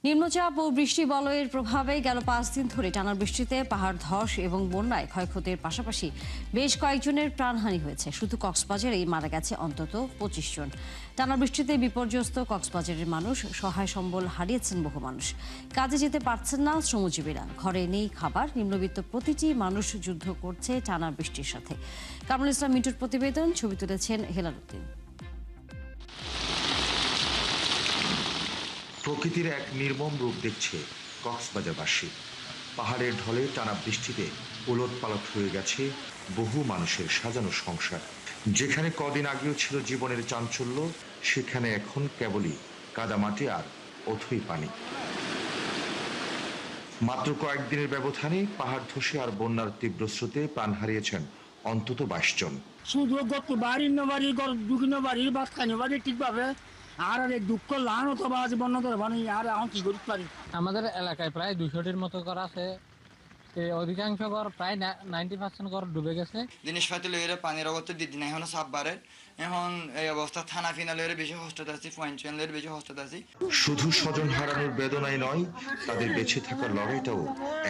নিম্নচাপ ও বৃষ্টি বলয়ের প্রভাবে গেল 5 দিন ধরে টানা বৃষ্টিতে পাহাড় ধস এবং বন্যায় ক্ষয়ক্ষতির পাশাপাশি বেশ কয়েকজনের প্রাণহানি হয়েছে। শুধু কক্সবাজারেই মারা গেছে অন্তত 25 জন। টানা বৃষ্টিতে বিপর্যস্ত কক্সবাজারের মানুষ, সহায় সম্বল হারিয়েছেন বহু মানুষ। কাজে যেতে পারছেন না শ্রমজীবীরা, ঘরে নেই খাবার। নিম্নবিত্ত প্রতিটি মানুষ যুদ্ধ করছে টানা বৃষ্টির সাথে। কামরুল ইসলাম মিন্টুর প্রতিবেদন, ছবি তুলেছেন হেলাল উদ্দিন। প্রকৃতির এক নির্মম রূপ দেখছে কক্সবাজারবাসী। পাহাড়ের ঢলে টানা বৃষ্টিতে উলটপালট হয়ে গেছে বহু মানুষের সাজানো সংসার। যেখানে কদিন আগেও ছিল জীবনের চাঞ্চল্য, সেখানে এখন কেবলই কাদামাটি আর অথই পানি। মাত্র কয়েকদিনের ব্যবধানে পাহাড় ধসে আর বন্যার তীব্র স্রোতে প্রাণ হারিয়েছেন অন্তত 22 জন। শুধু গত বাড়ির বাড়ি দুঃখিন বাড়ি বাস খাইনি বাড়ি ঠিকভাবে আর দুঃখ লান অথবা আজ বন্য ধরে বানি আর এখন কি করতে পারি। আমাদের এলাকায় প্রায় 200টির মতো ঘর আছে। অধিকাংশ ঘর প্রায় 90% ঘর ডুবে গেছে। জিনিসপাতি লইরে পানির অগত্য দিদি না, এখন সাপ বাড়ে। এখন এই অবস্থা থানা ফিনা লইরে বেশি কষ্টতে আছি, পয়েন্ট লইরে বেশি কষ্টতে আছি। শুধু স্বজন হারানোর বেদনাই নয়, তাদের বেঁচে থাকার লড়াইটাও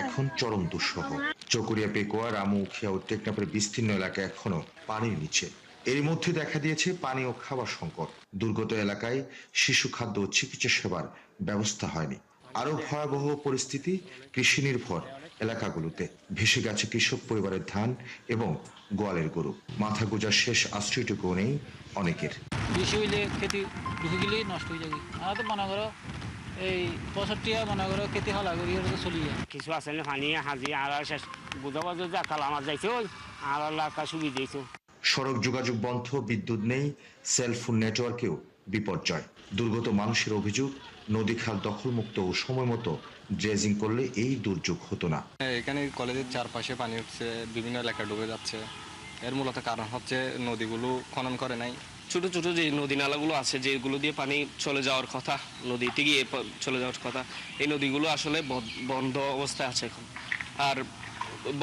এখন চরম দুঃসহ। চকরিয়া, পেকুয়া, রামুখিয়া ও টেকনাফের বিস্তীর্ণ এলাকা এখনো পানির নিচে। এর মধ্যে দেখা দিয়েছে পানি ও খাবার সংকট। দুর্গত এলাকায় শিশু খাদ্য ও চিকিৎসা সেবার ব্যবস্থা হয়নি। আরো ভয়াবহ পরিস্থিতি কৃষি নির্ভর এলাকাগুলোতে। ভেসে গেছে কৃষক পরিবারের ধান এবং গোয়ালের গরু। মাথা গোজার শেষ আশ্রয়টুকু নেই অনেকের। বেশি হইলে খেতে বেশি গেলেই নষ্ট হয়ে যাবে। আমরা তো মনে করো এই 65 মনে করো খেতে হলা করি চলি যায়। কিছু আছে না পানি হাজি আর শেষ বুঝাবাজ কাল আমার যাইছে আর এলাকা সুবিধা দিয়েছে। সড়ক যোগাযোগ বন্ধ, বিদ্যুৎ নেই, সেলফোন নেটওয়ার্কেও বিপর্যয়। দুর্গত মানুষের অভিযোগ, নদী খাল দখলমুক্ত ও সময় মতো ড্রেজিং করলে এই দুর্যোগ হতো না। এখানে কলেজের চারপাশে পানি উঠছে, বিভিন্ন এলাকা ডুবে যাচ্ছে। এর মূলত কারণ হচ্ছে নদীগুলো খনন করে নাই। ছোট ছোট যে নদী নালাগুলো আছে, যেগুলো দিয়ে পানি চলে যাওয়ার কথা, নদীতে গিয়ে চলে যাওয়ার কথা, এই নদীগুলো আসলে বন্ধ অবস্থায় আছে এখন। আর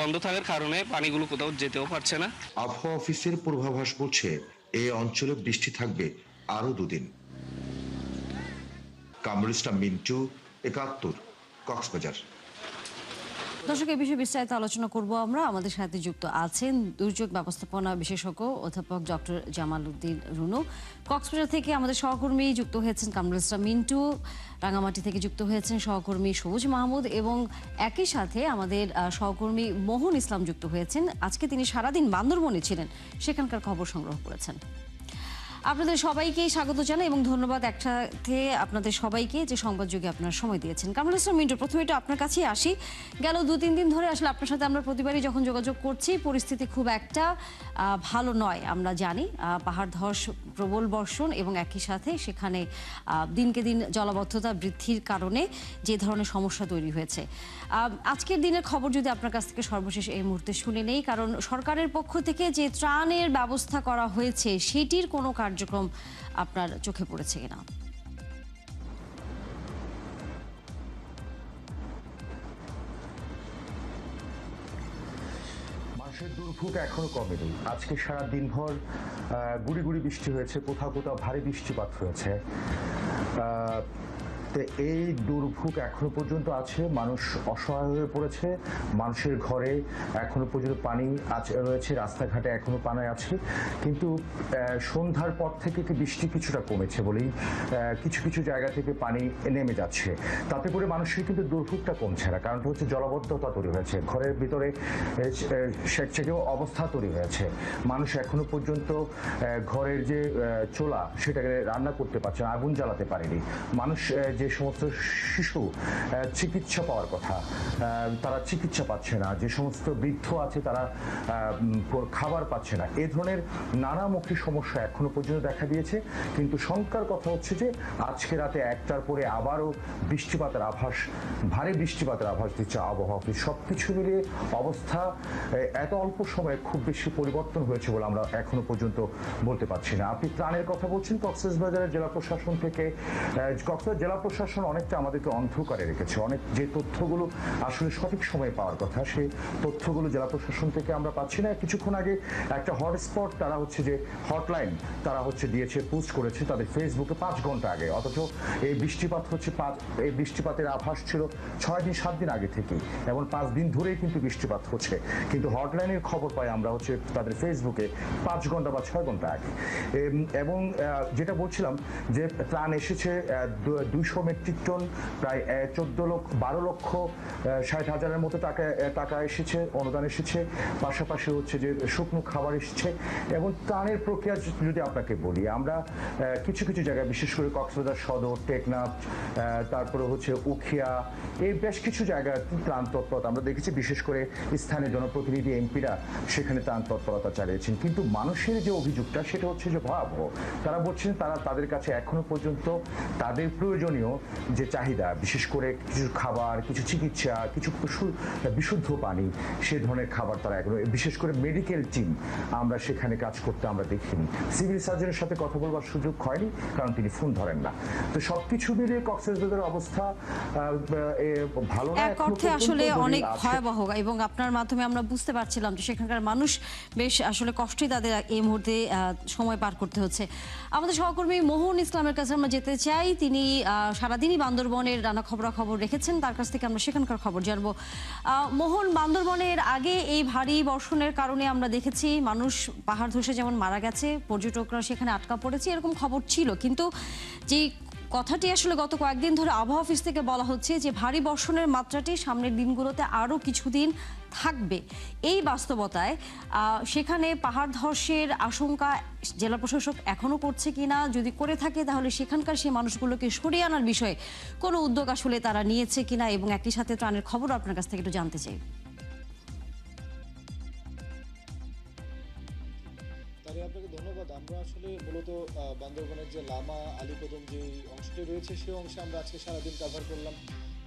বন্ধ থাকার কারণে পানিগুলো কোথাও যেতেও পারছে না। আবহাওয়া অফিসের পূর্বাভাস বলছে এই অঞ্চলে বৃষ্টি থাকবে আরো 2 দিন। কামরুল ইসলাম মিন্টু, 71, কক্সবাজার। দর্শক, এই বিষয়ে বিস্তারিত আলোচনা করব আমরা। আমাদের সাথে যুক্ত আছেন দুর্যোগ ব্যবস্থাপনা বিশেষজ্ঞ অধ্যাপক ডক্টর জামাল উদ্দিন রুনু। কক্সবাজার থেকে আমাদের সহকর্মী যুক্ত হয়েছেন কামরুল ইসলাম মিন্টু। রাঙামাটি থেকে যুক্ত হয়েছেন সহকর্মী সবুজ মাহমুদ এবং একই সাথে আমাদের সহকর্মী মোহন ইসলাম যুক্ত হয়েছেন। আজকে তিনি সারাদিন বান্দরবনে ছিলেন, সেখানকার খবর সংগ্রহ করেছেন। আপনাদের সবাইকে স্বাগত জানাই এবং ধন্যবাদ একসাথে আপনাদের সবাইকে যে সংবাদযোগে আপনারা সময় দিয়েছেন। কামরুল ইসলাম মিন্টু, প্রথমে একটু আপনার কাছেই আসি। গেল 2-3 দিন ধরে আসলে আপনার সাথে আমরা প্রতিবারই যখন যোগাযোগ করছি, পরিস্থিতি খুব একটা ভালো নয়। আমরা জানি পাহাড় ধস, প্রবল বর্ষণ এবং একই সাথে সেখানে দিনকে দিন জলাবদ্ধতা বৃদ্ধির কারণে যে ধরনের সমস্যা তৈরি হয়েছে। আজকের দিনের খবর যদি আপনার কাছ থেকে সর্বশেষ এই মুহূর্তে শুনে নেই, কারণ সরকারের পক্ষ থেকে যে ত্রাণের ব্যবস্থা করা হয়েছে সেটির কোনো কার্যক্রম আপনার চোখে পড়েছে কিনা? মানুষের দুর্ভোগ এখনো কমেনি। আজকে সারা দিনভর গুড়ি গুড়ি বৃষ্টি হয়েছে, কোথাও কোথাও ভারী বৃষ্টিপাত হয়েছে। এই দুর্ভোগ এখনো পর্যন্ত আছে। মানুষ অসহায় হয়ে পড়েছে। মানুষের ঘরে এখনো পর্যন্ত পানি রয়েছে, রাস্তাঘাটে এখনো পানি আছে। কিন্তু সন্ধ্যার পর থেকে বৃষ্টি কিছুটা কমেছে বলেই কিছু কিছু জায়গা থেকে পানি নেমে যাচ্ছে। তাতে করে মানুষের কিন্তু দুর্ভোগটা কমছে না। কারণটা হচ্ছে জলাবদ্ধতা তৈরি হয়েছে, ঘরের ভিতরে সেকছেকেও অবস্থা তৈরি হয়েছে। মানুষ এখনো পর্যন্ত ঘরের যে চুলা সেটাকে রান্না করতে পারছে না, আগুন জ্বালাতে পারেনি। মানুষ যে সমস্ত শিশু চিকিৎসা পাওয়ার কথা, তারা চিকিৎসা পাচ্ছে না। যে সমস্ত বৃদ্ধ আছে তারা খাবার পাচ্ছে না। এ ধরনের নানামুখী সমস্যা এখনো পর্যন্ত দেখা দিয়েছে। কিন্তু শঙ্কার কথা হচ্ছে যে আজকে রাতে 1টার পরে আবারও বৃষ্টিপাতের আভাস, ভারী বৃষ্টিপাতের আভাস দিচ্ছে আবহাওয়া অফিস। সবকিছু মিলিয়ে অবস্থা এত অল্প সময়ে খুব বেশি পরিবর্তন হয়েছে বলে আমরা এখনো পর্যন্ত বলতে পারছি না। আপনি ত্রাণের কথা বলছেন কক্সবাজারের জেলা প্রশাসন থেকে। কক্সবাজার জেলা প্রশাসন অনেকটা আমাদেরকে অন্ধকারে রেখেছে। অনেক যে তথ্যগুলো আসলে সঠিক সময়ে পাওয়ার কথা, সেই তথ্যগুলো জেলা প্রশাসন থেকে আমরা পাচ্ছি না। কিছুক্ষণ আগে একটা হটস্পট তারা হচ্ছে যে হটলাইন তারা হচ্ছে দিয়েছে, পোস্ট করেছে তাদের ফেসবুকে 5 ঘন্টা আগে, অথচ এই বৃষ্টিপাত হচ্ছে এই বৃষ্টিপাতের আভাস ছিল 6 দিন 7 দিন আগে থেকে, এবং 5 দিন ধরেই কিন্তু বৃষ্টিপাত হচ্ছে, কিন্তু হটলাইনের খবর পাই আমরা হচ্ছে তাদের ফেসবুকে 5 ঘন্টা বা 6 ঘন্টা আগে। এবং যেটা বলছিলাম যে ত্রাণ এসেছে 200 মেট্রিক টন, প্রায় 12 লক্ষ 60 হাজারের মতো টাকা এসেছে, অনুদান এসেছে, পাশাপাশি হচ্ছে যে শুকনো খাবার এসেছে। এবং ত্রাণের প্রক্রিয়া যদি আপনাকে বলি, আমরা কিছু কিছু জায়গায় বিশেষ করে কক্সবাজার সদর, টেকনাফ, তারপরে হচ্ছে উখিয়া, এই বেশ কিছু জায়গায় ত্রাণ তৎপরতা আমরা দেখেছি, বিশেষ করে স্থানীয় জনপ্রতিনিধি এমপিরা সেখানে ত্রাণ তৎপরতা চালিয়েছেন। কিন্তু মানুষের যে অভিযোগটা সেটা হচ্ছে যে ভয়াবহ। তারা বলছেন তাদের কাছে এখনো পর্যন্ত তাদের প্রয়োজনীয় যে চাহিদা, বিশেষ করে কিছু খাবার, কিছু চিকিৎসা, কিছু বিশুদ্ধ পানি, সে ধরনের খাবার তারা এখনো, বিশেষ করে মেডিকেল টিম আমরা সেখানে কাজ করতে আমরা দেখিনি। সিভিল সার্জনের সাথে কথা বলবার সুযোগ হয়নি, কারণ তিনি ফোন ধরেন না। তো সবকিছু মিলিয়ে কক্সবাজারের অবস্থা ভালো না, এক অর্থে আসলে অনেক ভয়াবহ, এবং আপনার মাধ্যমে আমরা বুঝতে পারছিলাম যে সেখানকার মানুষ বেশ আসলে কষ্টই তাদের এই মুহূর্তে সময় পার করতে হচ্ছে। আমাদের সহকর্মী মোহন ইসলামের কাছে আমরা যেতে চাই। তিনি সারাদিনই বান্দরবনের নানা খবরাখবর রেখেছেন, তার কাছ থেকে আমরা সেখানকার খবর জানবো। মোহন, বান্দরবনের আগে এই ভারী বর্ষণের কারণে আমরা দেখেছি মানুষ পাহাড় ধসে যেমন মারা গেছে, পর্যটকরা সেখানে আটকা পড়েছে, এরকম খবর ছিল। কিন্তু যে কথাটি আসলে গত কয়েকদিন ধরে আবহাওয়া অফিস থেকে বলা হচ্ছে যে ভারী বর্ষণের মাত্রাটি সামনের দিনগুলোতে আরও কিছুদিন থাকবে। এই বাস্তবতায় সেখানে পাহাড় ধসের আশঙ্কা জেলা প্রশাসক এখনো করছে কিনা, যদি করে থাকে তাহলে সেখানকার সেই মানুষগুলোকে সরিয়ে আনার বিষয়ে কোনো উদ্যোগ আসলে তারা নিয়েছে কিনা, এবং একই সাথে ত্রাণের খবর আপনার কাছ থেকে একটু জানতে চাই। আপনাকে ধন্যবাদ। আমরা আসলে মূলত বান্দরবনের যে লামা আলীকদম যে অংশটি রয়েছে সেই অংশে আমরা আজকে সারাদিন কভার করলাম।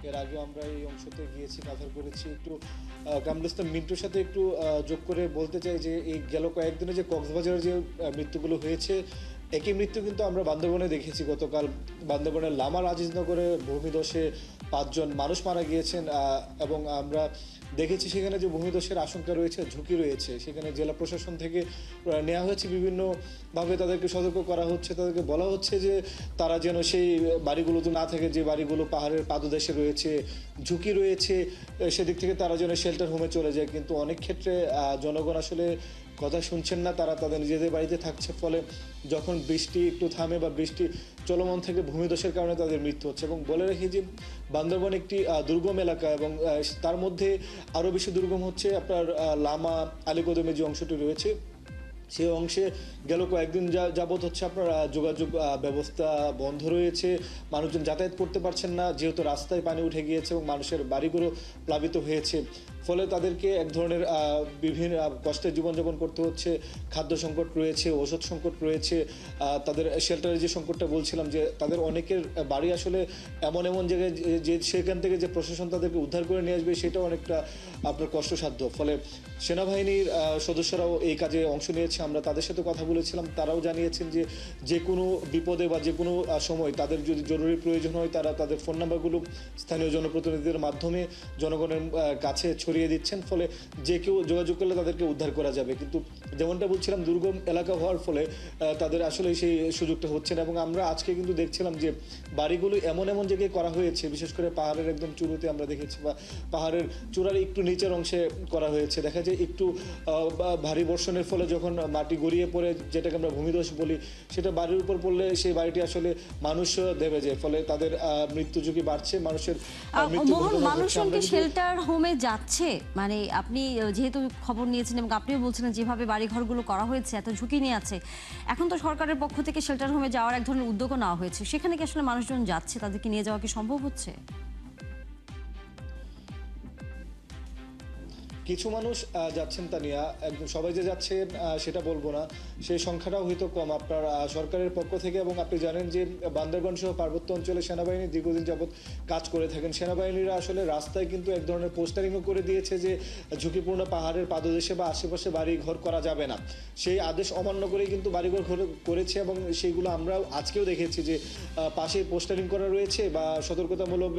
এর আগেও আমরা এই অংশতে গিয়েছি, কভার করেছি। একটু কামরুস্তান মিন্টুর সাথে একটু যোগ করে বলতে চাই যে এই গেল কয়েকদিনে যে কক্সবাজারের যে মৃত্যুগুলো হয়েছে, একই মৃত্যু কিন্তু আমরা বান্দরবনে দেখেছি। গতকাল বান্দরবনের লামা আজিজনগরে ভূমিধসে 5 জন মানুষ মারা গিয়েছেন, এবং আমরা দেখেছি সেখানে যে ভূমিধসের আশঙ্কা রয়েছে, ঝুঁকি রয়েছে। সেখানে জেলা প্রশাসন থেকে নেওয়া হয়েছে, বিভিন্নভাবে তাদেরকে সতর্ক করা হচ্ছে, তাদেরকে বলা হচ্ছে যে তারা যেন সেই বাড়িগুলোতে না থাকে যে বাড়িগুলো পাহাড়ের পাদদেশে রয়েছে, ঝুঁকি রয়েছে, সেদিক থেকে তারা যেন শেল্টার হোমে চলে যায়। কিন্তু অনেক ক্ষেত্রে জনগণ আসলে কথা শুনছেন না, তারা তাদের নিজেদের বাড়িতে থাকছে। ফলে যখন বৃষ্টি একটু থামে বা বৃষ্টি চলমান থেকে ভূমিধসের কারণে তাদের মৃত্যু হচ্ছে। এবং বলে রাখি যে বান্দরবন একটি দুর্গম এলাকা, এবং তার মধ্যে আরও বেশি দুর্গম হচ্ছে আপনার লামা আলীকদমের যে অংশটি রয়েছে, সেই অংশে গেল কয়েকদিন যাবৎ হচ্ছে আপনার যোগাযোগ ব্যবস্থা বন্ধ রয়েছে, মানুষজন যাতায়াত করতে পারছেন না, যেহেতু রাস্তায় পানি উঠে গিয়েছে এবং মানুষের বাড়িগুলো প্লাবিত হয়েছে। ফলে তাদেরকে এক ধরনের বিভিন্ন কষ্টের জীবনযাপন করতে হচ্ছে। খাদ্য সংকট রয়েছে, ওষুধ সংকট রয়েছে, তাদের শেল্টারের যে সংকটটা বলছিলাম, যে তাদের অনেকের বাড়ি আসলে এমন জায়গায় যে সেখান থেকে যে প্রশাসন তাদেরকে উদ্ধার করে নিয়ে আসবে সেটাও অনেকটা আপনার কষ্টসাধ্য। ফলে সেনাবাহিনীর সদস্যরাও এই কাজে অংশ নিয়েছে। আমরা তাদের সাথে কথা বলেছিলাম, তারাও জানিয়েছেন যে যে কোনো বিপদে বা যে কোনো সময় তাদের যদি জরুরি প্রয়োজন হয় তারা তাদের ফোন নাম্বারগুলো স্থানীয় জনপ্রতিনিধিদের মাধ্যমে জনগণের কাছে ছড়িয়ে দিচ্ছেন। ফলে যে কেউ যোগাযোগ করলে তাদেরকে উদ্ধার করা যাবে। কিন্তু যেমনটা বলছিলাম, দুর্গম এলাকা হওয়ার ফলে তাদের আসলে সেই সুযোগটা হচ্ছে না। এবং আমরা আজকে কিন্তু দেখছিলাম যে বাড়িগুলো এমন জায়গায় করা হয়েছে, বিশেষ করে পাহাড়ের একদম চূড়োতে আমরা দেখেছি, বা পাহাড়ের চূড়ার একটু নিচের অংশে করা হয়েছে। দেখা যায় একটু ভারী বর্ষণের ফলে যখন মাটি গড়িয়ে পড়ে, যেটাকে আমরা ভূমিধস বলি, সেটা বাড়ির উপর পড়লে সেই বাড়িটি আসলে মানুষ দেবে যায়। ফলে তাদের মৃত্যু ঝুঁকি বাড়ছে, মানুষের মানুষজন কি শেল্টার হোমে যাচ্ছে? মানে আপনি যেহেতু খবর নিয়েছেন এবং আপনিও বলছিলেন যেভাবে বাড়িঘরগুলো করা হয়েছে এত ঝুঁকি নিয়ে আছে, এখন তো সরকারের পক্ষ থেকে শেল্টার হোমে যাওয়ার এক ধরনের উদ্যোগও নেওয়া হয়েছে, সেখানে কি আসলে মানুষজন যাচ্ছে? তাদেরকে নিয়ে যাওয়া কি সম্ভব হচ্ছে? কিছু মানুষ যাচ্ছেন তানিয়া, একদম সবাই যে যাচ্ছেন সেটা বলবো না, সেই সংখ্যাটাও হয়তো কম আপনার সরকারের পক্ষ থেকে। এবং আপনি জানেন যে বান্দরবান সহ পার্বত্য অঞ্চলে সেনাবাহিনী দীর্ঘদিন যাবৎ কাজ করে থাকেন। সেনাবাহিনীরা আসলে রাস্তায় কিন্তু এক ধরনের পোস্টারিংও করে দিয়েছে যে ঝুঁকিপূর্ণ পাহাড়ের পাদদেশে বা আশেপাশে বাড়ি ঘর করা যাবে না। সেই আদেশ অমান্য করেই কিন্তু বাড়িঘর করেছে এবং সেইগুলো আমরাও আজকেও দেখেছি যে পাশে পোস্টারিং করা রয়েছে বা সতর্কতামূলক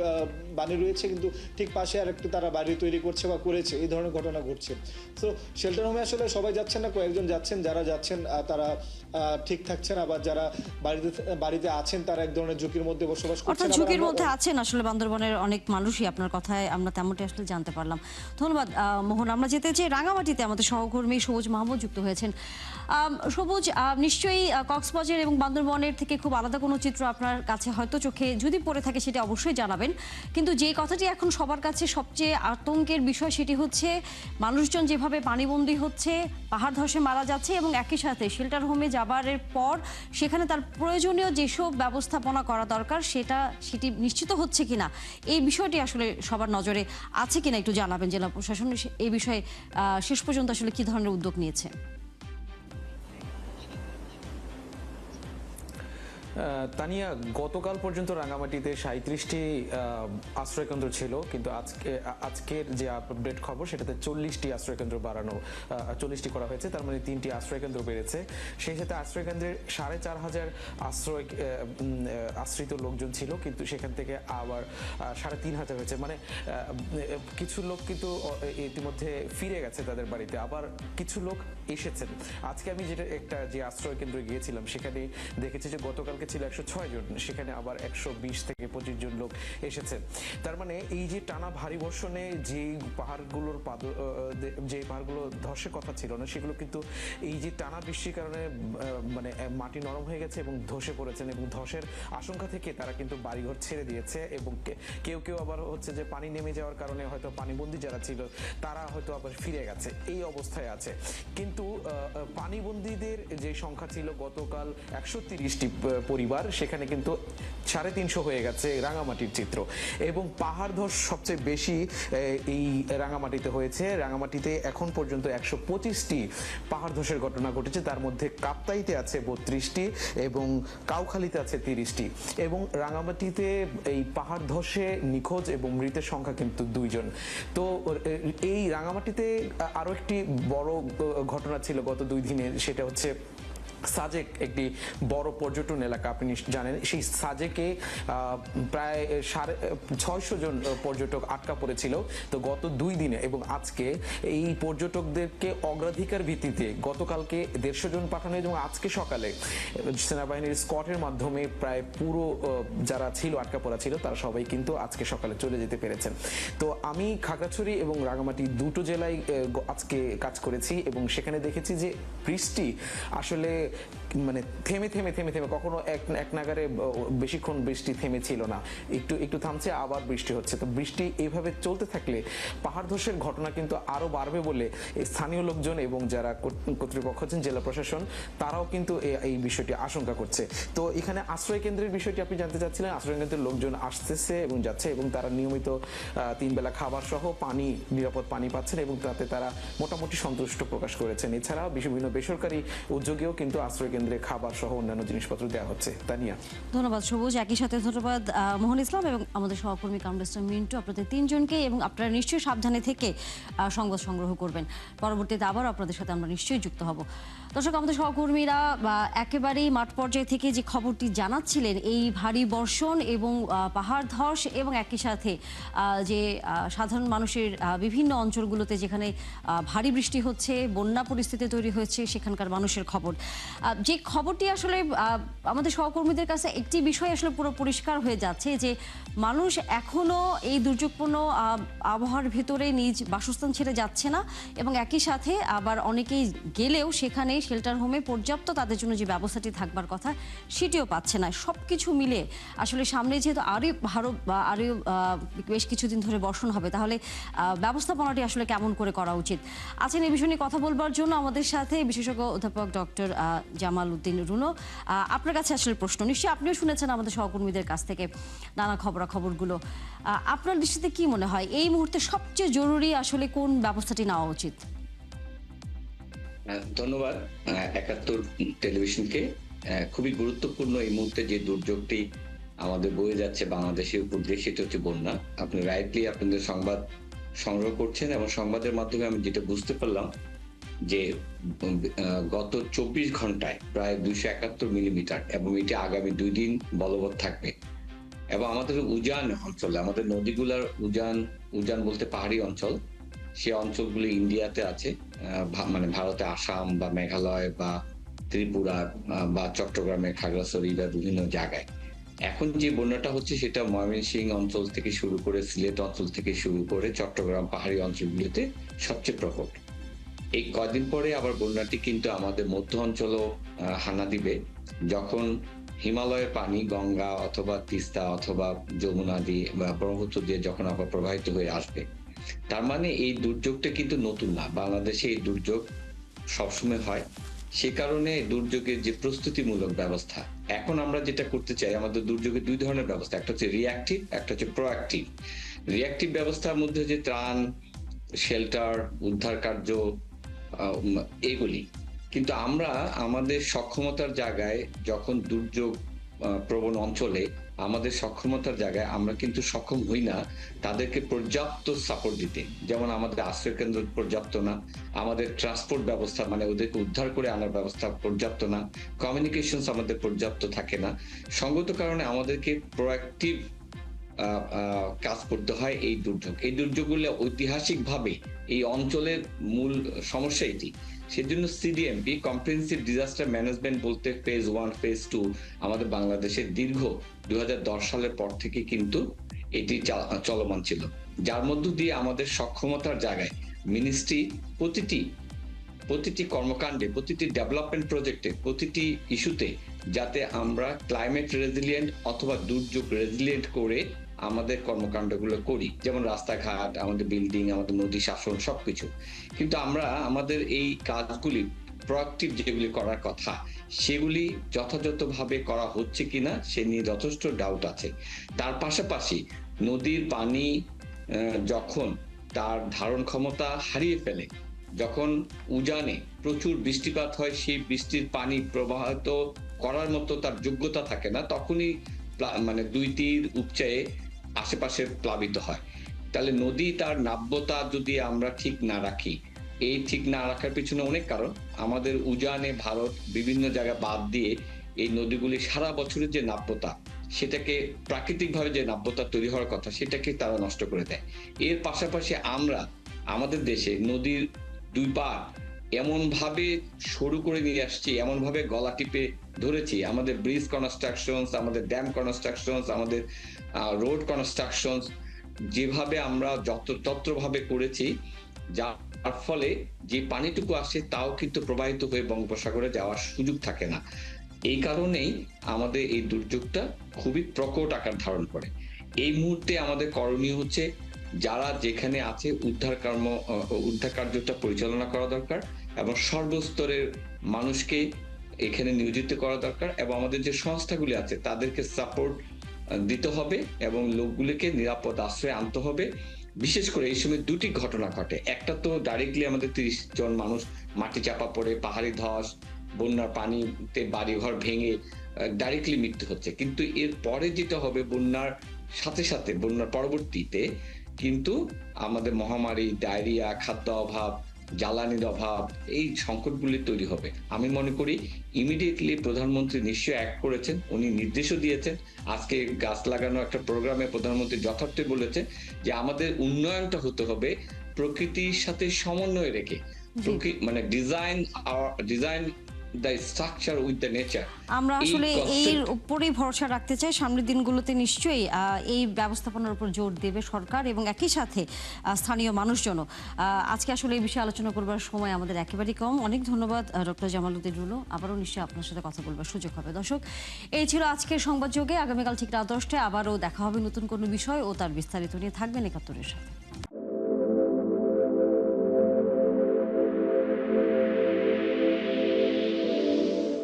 বাণী রয়েছে, কিন্তু ঠিক পাশে আরেকটি তারা বাড়ি তৈরি করছে বা করেছে, এই ধরনের ঘটনা ঘটছে। তো শেল্টার হোমে আসলে সবাই যাচ্ছেন না, কয়েকজন যাচ্ছেন। যারা যাচ্ছেন তারা ঠিক থাকছেন, আবার যারা বাড়িতে আছেন তারা এক ধরনের ঝুঁকির মধ্যে বসবাস করছেন। অর্থাৎ ঝুঁকির মধ্যে আছেন আসলে বান্দরবানের অনেক মানুষই, আপনার কথায় আমরা তেমনটি আসলে জানতে পারলাম। ধন্যবাদ মোহন। আমরা যেতে চাই রাঙামাটিতে, আমাদের সহকর্মী সবুজ মাহমুদ যুক্ত হয়েছেন। সবুজ, নিশ্চয়ই কক্সবাজার এবং বান্দরবনের থেকে খুব আলাদা কোনো চিত্র আপনার কাছে হয়তো চোখে যদি পড়ে থাকে সেটা অবশ্যই জানাবেন। কিন্তু যে কথাটি এখন সবার কাছে সবচেয়ে আতঙ্কের বিষয় সেটি হচ্ছে মানুষজন যেভাবে পানিবন্দী হচ্ছে, পাহাড় ধসে মারা যাচ্ছে এবং একই সাথে শেল্টার হোমে যাবার পর সেখানে তার প্রয়োজনীয় যেসব ব্যবস্থাপনা করা দরকার সেটি নিশ্চিত হচ্ছে কিনা, এই বিষয়টি আসলে সবার নজরে আছে কিনা একটু জানাবেন। জেলা প্রশাসন এই বিষয়ে শেষ পর্যন্ত আসলে কি ধরনের উদ্যোগ নিয়েছে? তানিয়া, গতকাল পর্যন্ত রাঙামাটিতে 37টি আশ্রয়কেন্দ্র ছিল, কিন্তু আজকের যে আপডেট খবর সেটাতে 40টি আশ্রয়কেন্দ্র বাড়ানো, 40টি করা হয়েছে। তার মানে 3টি আশ্রয়কেন্দ্র বেড়েছে। সেই সাথে আশ্রয়কেন্দ্রের 4500 আশ্রিত লোকজন ছিল, কিন্তু সেখান থেকে আবার 3500 হয়েছে। মানে কিছু লোক কিন্তু ইতিমধ্যে ফিরে গেছে তাদের বাড়িতে, আবার কিছু লোক এসেছেন। আজকে আমি যে আশ্রয়কেন্দ্রে গিয়েছিলাম সেখানে দেখেছি যে গতকালকে ছিল 106 জন, সেখানে আবার 120 থেকে 25 জন লোক এসেছে। তার মানে এই যে টানা ভারী বর্ষণে যে পাহাড়গুলো ধসের কথা ছিল না, সেগুলো কিন্তু এই যে টানা বৃষ্টির কারণে মানে মাটি নরম হয়ে গেছে এবং ধসে পড়েছেন, এবং ধসের আশঙ্কা থেকে তারা কিন্তু বাড়িঘর ছেড়ে দিয়েছে। এবং কেউ কেউ আবার হচ্ছে যে পানি নেমে যাওয়ার কারণে হয়তো পানিবন্দী যারা ছিল তারা হয়তো আবার ফিরে গেছে, এই অবস্থায় আছে। কিন্তু পানিবন্দীদের যে সংখ্যা ছিল গতকাল 130টি পরিবার, সেখানে কিন্তু 350 হয়ে গেছে রাঙামাটির চিত্র। এবং পাহাড় ধস সবচেয়ে বেশি এই রাঙামাটিতে হয়েছে। রাঙামাটিতে এখন পর্যন্ত 125টি পাহাড় ধসের ঘটনা ঘটেছে, তার মধ্যে কাপ্তাইতে আছে 32টি এবং কাউখালীতে আছে 30টি। এবং রাঙামাটিতে এই পাহাড় ধসে নিখোঁজ এবং মৃতের সংখ্যা কিন্তু 2 জন। তো এই রাঙামাটিতে আরো একটি বড় ঘটনা ছিল গত 2 দিনের, সেটা হচ্ছে সাজেক, একটি বড় পর্যটন এলাকা, আপনি জানেন। সেই সাজেকে প্রায় 650 জন পর্যটক আটকা পড়েছিল। তো গত 2 দিনে এবং আজকে এই পর্যটকদেরকে অগ্রাধিকার ভিত্তিতে গতকালকে 150 জন পাঠানো, এবং আজকে সকালে সেনাবাহিনীর স্কটের মাধ্যমে প্রায় পুরো যারা ছিল আটকা পড়া ছিল তারা সবাই কিন্তু আজকে সকালে চলে যেতে পেরেছেন। তো আমি খাগড়াছড়ি এবং রাঙামাটি দুটো জেলায় আজকে কাজ করেছি এবং সেখানে দেখেছি যে বৃষ্টি আসলে মানে থেমে থেমে থেমে থেমে কখনো এক নাগারে বেশিক্ষণ বৃষ্টি থেমে ছিল না, একটু একটু থামছে আবার বৃষ্টি হচ্ছে। তো বৃষ্টি এইভাবে চলতে থাকলে পাহাড় ধসের ঘটনা কিন্তু আরো বাড়বে বলে স্থানীয় লোকজন এবং যারা কর্তৃপক্ষ আছেন, জেলা প্রশাসন, তারাও কিন্তু এই বিষয়টি আশঙ্কা করছে। তো এখানে আশ্রয় কেন্দ্রের বিষয়টি আপনি জানতে চাচ্ছিলেন। আশ্রয় কেন্দ্রের লোকজন আসতেছে এবং যাচ্ছে এবং তারা নিয়মিত 3 বেলা খাবার সহ পানি, নিরাপদ পানি পাচ্ছেন এবং তাতে তারা মোটামুটি সন্তুষ্ট প্রকাশ করেছেন। এছাড়াও বিভিন্ন বেসরকারি উদ্যোগেও কিন্তু আশ্রয় কেন্দ্রে খাবার সহ অন্যান্য জিনিসপত্র দেওয়া হচ্ছে। তানিয়া, ধন্যবাদ সবুজ। একই সাথে ধন্যবাদ মোহন ইসলাম এবং আমাদের সহকর্মী কামরুল মিন্টু, আপনাদের 3 জনকে। এবং আপনারা নিশ্চয়ই সাবধানে থেকে সংবাদ সংগ্রহ করবেন। পরবর্তীতে আবার আপনাদের সাথে আমরা নিশ্চয়ই যুক্ত হব। দর্শক, আমাদের সহকর্মীরা একেবারেই মাঠ পর্যায়ে থেকে যে খবরটি জানাচ্ছিলেন, এই ভারী বর্ষণ এবং পাহাড় ধস এবং একই সাথে যে সাধারণ মানুষের বিভিন্ন অঞ্চলগুলোতে যেখানে ভারী বৃষ্টি হচ্ছে, বন্যা পরিস্থিতি তৈরি হয়েছে, সেখানকার মানুষের খবর, যে খবরটি আসলে আমাদের সহকর্মীদের কাছে একটি বিষয় আসলে পুরো পরিষ্কার হয়ে যাচ্ছে যে মানুষ এখনো এই দুর্যোগপূর্ণ আবহাওয়ার ভেতরে নিজ বাসস্থান ছেড়ে যাচ্ছে না এবং একই সাথে আবার অনেকেই গেলেও সেখানে শেল্টার হোমে পর্যাপ্ত তাদের জন্য যে ব্যবস্থাটি থাকবার কথা সেটিও পাচ্ছে না। সব কিছু মিলে আসলে সামনে যেহেতু আরও বেশ কিছুদিন ধরে বর্ষণ হবে, তাহলে ব্যবস্থাপনাটি আসলে কেমন করে করা উচিত। আছেন এই বিষয় নিয়ে কথা বলবার জন্য আমাদের সাথে বিশেষজ্ঞ অধ্যাপক ডক্টর জামাল জামাল উদ্দিন রুনো, আপনার কাছে আসলে প্রশ্ন, নিশ্চয়ই আপনিও শুনেছেন আমাদের সহকর্মীদের কাছ থেকে নানা খবরাখবরগুলো। আপনার দৃষ্টিতে কি মনে হয় এই মুহূর্তে সবচেয়ে জরুরি আসলে কোন ব্যবস্থাটি নেওয়া উচিত? ধন্যবাদ ৭১ টেলিভিশনকে। খুবই গুরুত্বপূর্ণ এই মুহূর্তে যে দুর্যোগটি আমাদের বয়ে যাচ্ছে বাংলাদেশের উপর দিয়ে, সেটা হচ্ছে বন্যা। আপনি রাইটলি আপনাদের সংবাদ সংগ্রহ করছেন এবং সংবাদের মাধ্যমে আমি যেটা বুঝতে পারলাম যে গত ২৪ ঘন্টায় প্রায় ২৭১ মিলিমিটার, এবং এটি আগামী ২ দিন বলবৎ থাকবে। এবং আমাদের উজান অঞ্চলে, আমাদের নদীগুলার উজান বলতে পাহাড়ি অঞ্চল, সে অঞ্চলগুলি ইন্ডিয়াতে আছে, মানে ভারতে আসাম বা মেঘালয় বা ত্রিপুরা বা চট্টগ্রামের খাগড়াছড়ি বা বিভিন্ন জায়গায়। এখন যে বন্যাটা হচ্ছে সেটা ময়মনসিংহ অঞ্চল থেকে শুরু করে সিলেট অঞ্চল থেকে শুরু করে চট্টগ্রাম পাহাড়ি অঞ্চলগুলিতে সবচেয়ে প্রকট। এই কদিন পরে আবার বন্যাটি কিন্তু আমাদের মধ্য অঞ্চলও হানা দিবে, যখন হিমালয়ের পানি গঙ্গা অথবা তিস্তা অথবা যমুনা দিয়ে বা ব্রহ্মপুত্র দিয়ে যখন আবার প্রবাহিত হয়ে আসবে। তার মানে এই দুর্যোগটা কিন্তু নতুন না, বাংলাদেশে এই দুর্যোগ সবসময় হয়। সে কারণে দুর্যোগের যে প্রস্তুতিমূলক ব্যবস্থা, এখন আমরা যেটা করতে চাই, আমাদের দুর্যোগের ২ ধরনের ব্যবস্থা, একটা হচ্ছে রিঅ্যাক্টিভ, একটা হচ্ছে প্রোঅ্যাক্টিভ। রিঅ্যাক্টিভ ব্যবস্থার মধ্যে যে ত্রাণ, শেল্টার, উদ্ধার কার্য, এগুলি। কিন্তু আমরা আমাদের সক্ষমতার জায়গায়, যখন দুর্যোগ প্রবণ অঞ্চলে আমাদের সক্ষমতার জায়গায় আমরা কিন্তু সক্ষম হই না তাদেরকে পর্যাপ্ত সাপোর্ট দিতে। যেমন আমাদের আশ্রয় কেন্দ্র পর্যাপ্ত না, আমাদের ট্রান্সপোর্ট ব্যবস্থা মানে ওদেরকে উদ্ধার করে আনার ব্যবস্থা পর্যাপ্ত না, কমিউনিকেশন আমাদের পর্যাপ্ত থাকে না। সঙ্গত কারণে আমাদেরকে প্রোঅ্যাক্টিভ কাজ করতে হয়। এই দুর্যোগগুলো ঐতিহাসিকভাবে এই অঞ্চলের মূল সমস্যা এটি। সেজন্য সিডিএমপি, কম্প্রিহেনসিভ ডিজাস্টার ম্যানেজমেন্ট বলতে ফেজ 1, ফেজ 2 আমাদের বাংলাদেশের দীর্ঘ ২০১০ সালের পর থেকে কিন্তু এটি চলমান ছিল, যার মধ্য দিয়ে আমাদের সক্ষমতার জায়গায় মিনিস্ট্রি প্রতিটি কর্মকাণ্ডে, প্রতিটি ডেভেলপমেন্ট প্রজেক্টে, প্রতিটি ইস্যুতে যাতে আমরা ক্লাইমেট রেজিলিয়েন্ট অথবা দুর্যোগ রেজিলিয়েন্ট করে আমাদের কর্মকাণ্ডগুলো করি, যেমন রাস্তাঘাট, আমাদের বিল্ডিং, আমাদের নদী শাসন সবকিছু। কিন্তু আমরা আমাদের এই কাজগুলি প্রোঅ্যাক্টিভ যেগুলি করার কথা সেগুলি যথাযথভাবে করা হচ্ছে কিনা সে নিয়ে যথেষ্ট ডাউট আছে। তার পাশাপাশি নদীর পানি যখন তার ধারণ ক্ষমতা হারিয়ে ফেলে, যখন উজানে প্রচুর বৃষ্টিপাত হয়, সেই বৃষ্টির পানি প্রবাহিত করার মতো তার যোগ্যতা থাকে না, তখনই মানে ২ তীর উপচয়ে আশেপাশে প্লাবিত হয়। তাহলে নদী তার নাব্যতা যদি আমরা ঠিক না রাখি, এই ঠিক না রাখার পিছনে অনেক কারণ। আমাদের উজানে ভারত বিভিন্ন জায়গায় বাদ দিয়ে এই নদীগুলি সারা বছরের যে নাব্যতা, সেটাকে প্রাকৃতিকভাবে যে নাব্যতা তৈরি হওয়ার কথা সেটাকে তারা নষ্ট করে দেয়। এর পাশাপাশি আমরা আমাদের দেশে নদীর ২ পার এমন ভাবে সরু করে নিয়ে আসছি, এমন ভাবে গলা টিপে ধরেছি, আমাদের ব্রিজ কনস্ট্রাকশনস, আমাদের ড্যাম কনস্ট্রাকশনস, আমাদের রোড কনস্ট্রাকশনস যেভাবে আমরা যত্রতত্রভাবে করেছি, যার ফলে যে পানিটুকু আসে তাও কিন্তু প্রবাহিত হয়ে বঙ্গোপসাগরে যাওয়ার সুযোগ থাকে না। এই কারণেই আমাদের এই দুর্যোগটা খুবই প্রকট আকার ধারণ করে। এই মুহূর্তে আমাদের করণীয় হচ্ছে যারা যেখানে আছে উদ্ধার কার্যটা পরিচালনা করা দরকার এবং সর্বস্তরের মানুষকে এখানে নিয়োজিত করা দরকার, এবং আমাদের যে সংস্থাগুলি আছে তাদেরকে সাপোর্ট দিতে হবে এবং লোকগুলিকে নিরাপদ আশ্রয়ে আনতে হবে। বিশেষ করে এই সময় ২টি ঘটনা ঘটে। একটা তো ডাইরেক্টলি আমাদের ৩০ জন মানুষ মাটি চাপা পড়ে, পাহাড়ি ধস, বন্যার পানিতে বাড়িঘর ভেঙে ডাইরেক্টলি মৃত্যু হচ্ছে। কিন্তু এর পরে যেটা হবে, বন্যার সাথে সাথে বন্যার পরবর্তীতে কিন্তু আমাদের মহামারী, ডায়রিয়া, খাদ্য অভাব, জ্বালানির অভাব, এই সংকটগুলি তৈরি হবে। আমি মনে করি ইমিডিয়েটলি প্রধানমন্ত্রী নিশ্চয়ই অ্যাক্ট করেছেন, উনি নির্দেশও দিয়েছেন। আজকে গাছ লাগানো একটা প্রোগ্রামে প্রধানমন্ত্রী যথার্থ বলেছে যে আমাদের উন্নয়নটা হতে হবে প্রকৃতির সাথে সমন্বয় রেখে, মানে design the structure with the nature. আমরা আসলে এর উপরেই ভরসা রাখতে চাই। সামনের দিনগুলোতে নিশ্চয়ই এই ব্যবস্থাপনার উপর জোর দেবে সরকার এবং একই সাথে স্থানীয় মানুষজনও। আজকে আসলে এই বিষয়ে আলোচনা করবার সময় আমাদের একেবারেই কম। অনেক ধন্যবাদ ডক্টর জামাল উদ্দিন রুনো, আবারও নিশ্চয়ই আপনার সাথে কথা বলবার সুযোগ হবে। দর্শক, এই ছিল আজকের সংবাদযোগে। আগামীকাল ঠিক রাত 10টায় আবারও দেখা হবে নতুন কোনো বিষয় ও তার বিস্তারিত নিয়ে। থাকবেন ৭১-এর সাথে।